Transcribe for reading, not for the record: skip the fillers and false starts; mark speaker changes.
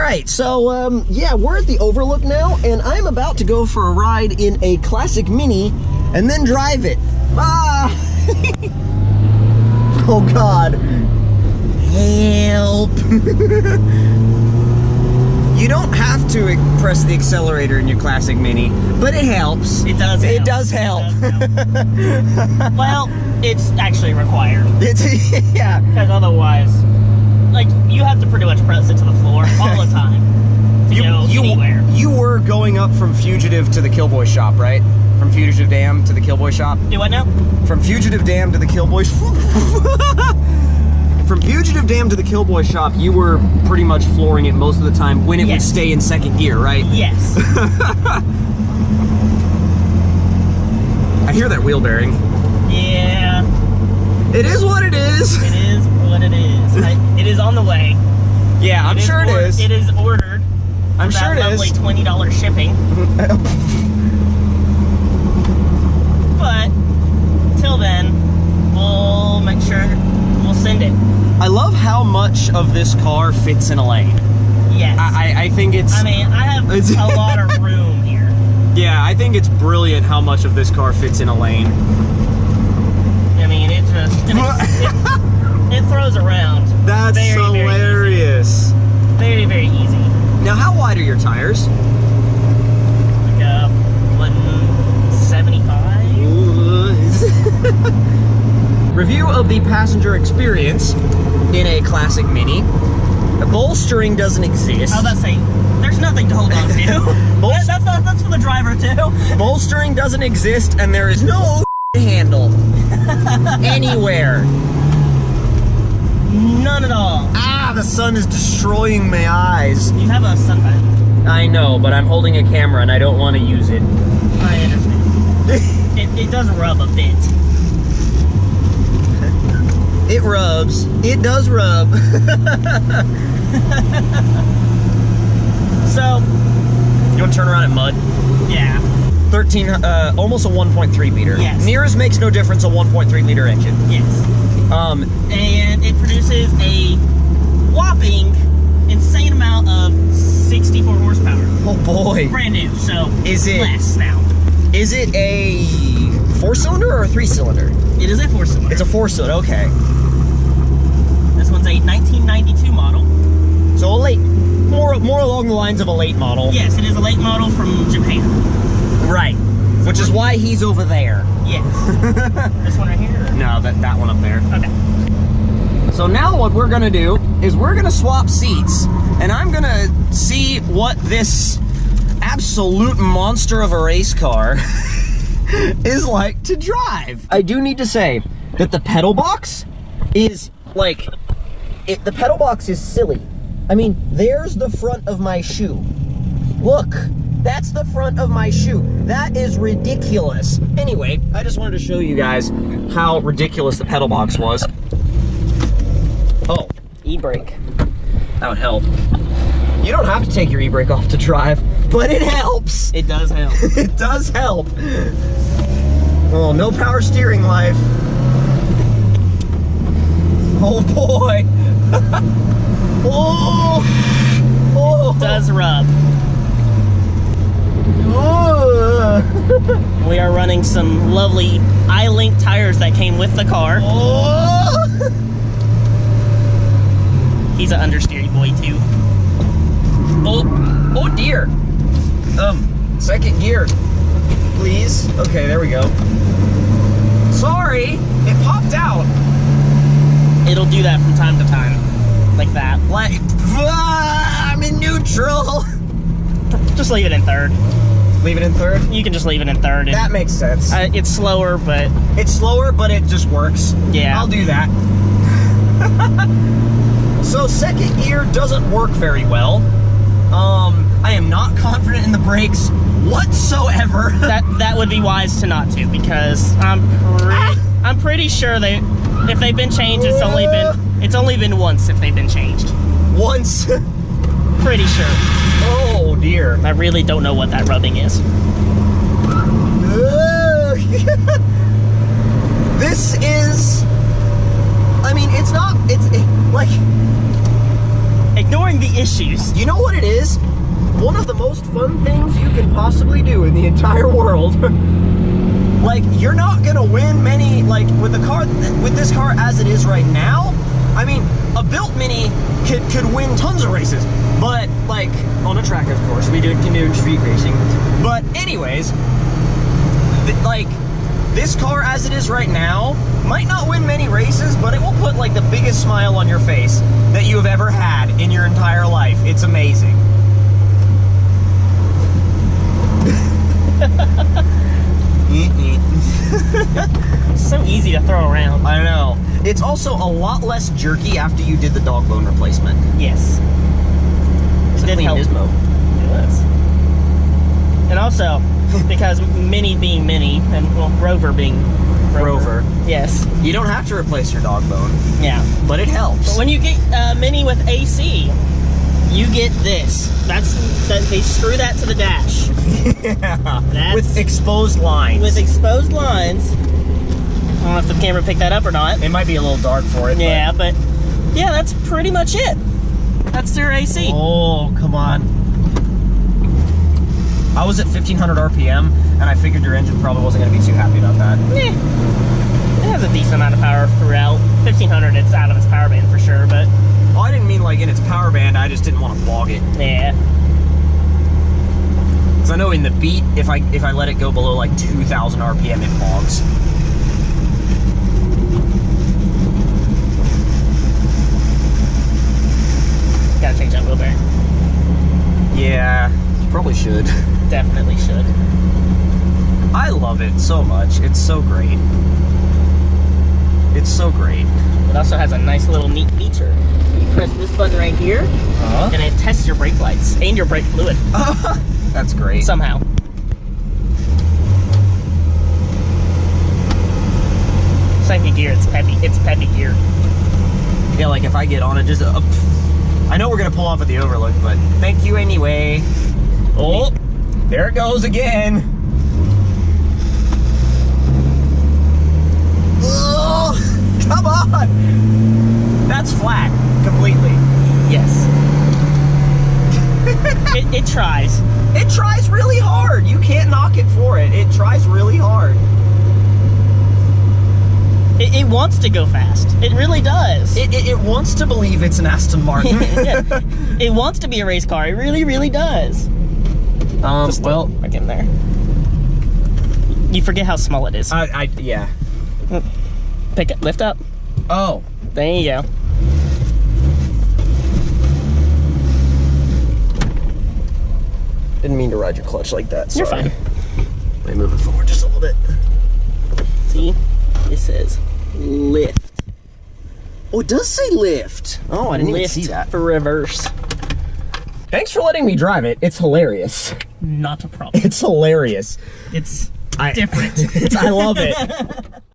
Speaker 1: right, so yeah, we're at the Overlook now, and I'm about to go for a ride in a classic Mini and then drive it. Ah! Oh God. Help. You don't have to press the accelerator in your classic Mini, but it helps.
Speaker 2: It does help.
Speaker 1: It does help.
Speaker 2: Well, it's actually required.
Speaker 1: Yeah.
Speaker 2: Because otherwise, like, you have to pretty much press it to the floor all the time to go anywhere.
Speaker 1: You were going up from Fugitive to the Killboy shop, right? From Fugitive Dam to the Killboy shop?
Speaker 2: Do what now?
Speaker 1: From Fugitive Dam to the Killboy From Fugitive Dam to the Killboy shop, you were pretty much flooring it most of the time when it would stay in second gear, right?
Speaker 2: Yes.
Speaker 1: I hear that wheel bearing.
Speaker 2: Yeah.
Speaker 1: It is what it is.
Speaker 2: It is what it is. It is on the way.
Speaker 1: Yeah, I'm sure it is.
Speaker 2: It is ordered.
Speaker 1: I'm sure it is.
Speaker 2: Lovely $20 shipping. But till then, we'll make sure we'll send it.
Speaker 1: I love how much of this car fits in a lane.
Speaker 2: Yes.
Speaker 1: I think it's...
Speaker 2: I mean, I have a lot of room here.
Speaker 1: Yeah, I think it's brilliant how much of this car fits in a lane.
Speaker 2: I mean, it just... it throws around.
Speaker 1: That's hilarious.
Speaker 2: Very, very easy.
Speaker 1: Now, how wide are your tires?
Speaker 2: Like 175.
Speaker 1: Review of the passenger experience in a classic Mini. The bolstering doesn't exist.
Speaker 2: I was about to say, there's nothing to hold on to. That's for the driver too.
Speaker 1: Bolstering doesn't exist, and there is no handle anywhere.
Speaker 2: None at all.
Speaker 1: Ah, the sun is destroying my eyes.
Speaker 2: You have a sunbed.
Speaker 1: I know, but I'm holding a camera and I don't want to use it.
Speaker 2: I understand. It does rub a bit.
Speaker 1: It rubs. It does rub.
Speaker 2: So,
Speaker 1: you want to turn around at mud?
Speaker 2: yeah.
Speaker 1: 13, almost a 1.3 liter.
Speaker 2: Yes.
Speaker 1: Nearest makes no difference, a 1.3 liter engine.
Speaker 2: Yes.
Speaker 1: And
Speaker 2: it produces a whopping insane amount of 64 horsepower.
Speaker 1: Oh boy.
Speaker 2: Brand new, so
Speaker 1: Is it
Speaker 2: less now.
Speaker 1: Is it a 4-cylinder or a 3-cylinder?
Speaker 2: It is a 4-cylinder.
Speaker 1: It's a 4-cylinder, okay.
Speaker 2: This one's a 1992 model.
Speaker 1: So a late, more along the lines of a late model.
Speaker 2: Yes, it is a late model from Japan.
Speaker 1: Right. Which is why he's over there.
Speaker 2: Yes. This one right here?
Speaker 1: No, that one up there.
Speaker 2: Okay.
Speaker 1: So now what we're gonna do is we're gonna swap seats, and I'm gonna see what this absolute monster of a race car is like to drive. I do need to say that the pedal box is like, the pedal box is silly. I mean, there's the front of my shoe. Look, that's the front of my shoe. That is ridiculous. Anyway, I just wanted to show you guys how ridiculous the pedal box was. Oh, e-brake. That would help. You don't have to take your e-brake off to drive, but it helps.
Speaker 2: It does help.
Speaker 1: It does help. Oh, no power steering life. Oh boy. Oh. Oh.
Speaker 2: It does rub.
Speaker 1: Oh.
Speaker 2: We are running some lovely iLink tires that came with the car.
Speaker 1: Oh.
Speaker 2: He's an understeering boy too.
Speaker 1: Oh dear. Second gear, please. Okay, there we go. Sorry, it popped out.
Speaker 2: It'll do that from time to time, like that.
Speaker 1: Like, I'm in neutral.
Speaker 2: Just leave it in third.
Speaker 1: Leave it in third?
Speaker 2: You can just leave it in third.
Speaker 1: That makes sense.
Speaker 2: It's slower, but...
Speaker 1: It's slower, but it just works.
Speaker 2: Yeah.
Speaker 1: I'll do that. So second gear doesn't work very well. I am not confident in the brakes whatsoever.
Speaker 2: that would be wise to not to, because I'm pretty sure if they've been changed, it's only been once if they've been changed.
Speaker 1: Once.
Speaker 2: Pretty sure.
Speaker 1: Oh dear.
Speaker 2: I really don't know what that rubbing is.
Speaker 1: This is, I mean, it's like,
Speaker 2: ignoring the issues.
Speaker 1: You know what it is? One of the most fun things you can possibly do in the entire world. Like, you're not gonna win many, like, with this car as it is right now. I mean, a built Mini could win tons of races, but, like, on a track, of course. We can do street racing. But anyways, like, this car as it is right now might not win many races, but it will put, like, the biggest smile on your face that you have ever had in your entire life. It's amazing.
Speaker 2: So easy to throw around.
Speaker 1: I know. It's also a lot less jerky after you did the dog bone replacement.
Speaker 2: Yes.
Speaker 1: It's a
Speaker 2: did
Speaker 1: clean
Speaker 2: help.
Speaker 1: Nismo.
Speaker 2: It was. And also, because Mini being Mini, and well, Rover being
Speaker 1: Rover.
Speaker 2: Yes.
Speaker 1: You don't have to replace your dog bone,
Speaker 2: Yeah.
Speaker 1: but it helps.
Speaker 2: But when you get Mini with AC, you get this. They screw that to the dash.
Speaker 1: Yeah. With exposed lines.
Speaker 2: With exposed lines. I don't know if the camera picked that up or not.
Speaker 1: It might be a little dark for it.
Speaker 2: Yeah, but yeah, that's pretty much it. That's their AC.
Speaker 1: Oh, come on. I was at 1500 RPM, and I figured your engine probably wasn't going to be too happy about that.
Speaker 2: Yeah. It has a decent amount of power throughout. 1500, it's out of its power band for sure, but
Speaker 1: Well, I didn't mean like in its power band, I just didn't want to clog it.
Speaker 2: yeah.
Speaker 1: Because I know in the Beat, if I let it go below like 2000 RPM, it clogs.
Speaker 2: Gotta change that wheel bearing.
Speaker 1: Yeah, you probably should.
Speaker 2: Definitely should.
Speaker 1: I love it so much. It's so great. It's so great.
Speaker 2: It also has a nice little neat feature. You press this button right here, and it tests your brake lights and your brake fluid
Speaker 1: That's great.
Speaker 2: somehow. Second gear, it's peppy. It's peppy gear.
Speaker 1: Yeah, like if I get on it, just I know we're gonna pull off at the overlook, but thank you anyway. Oh, there it goes again. Oh, come on. That's flat completely.
Speaker 2: Yes. it tries.
Speaker 1: It tries really hard. You can't knock it for it. It tries really hard.
Speaker 2: It wants to go fast. It really does.
Speaker 1: It wants to believe it's an Aston Martin.
Speaker 2: Yeah. It wants to be a race car. It really, really does.
Speaker 1: Well,
Speaker 2: back in there. You forget how small it is.
Speaker 1: yeah.
Speaker 2: Pick it, lift up.
Speaker 1: Oh.
Speaker 2: There you go.
Speaker 1: Didn't mean to ride your clutch like that. Sorry.
Speaker 2: You're fine.
Speaker 1: Let me move it forward just a little bit.
Speaker 2: See? It says lift.
Speaker 1: Oh, it does say lift. Oh, I didn't even
Speaker 2: Lift
Speaker 1: see that.
Speaker 2: for reverse.
Speaker 1: Thanks for letting me drive it. It's hilarious.
Speaker 2: Not a problem.
Speaker 1: It's hilarious.
Speaker 2: It's different.
Speaker 1: I love it.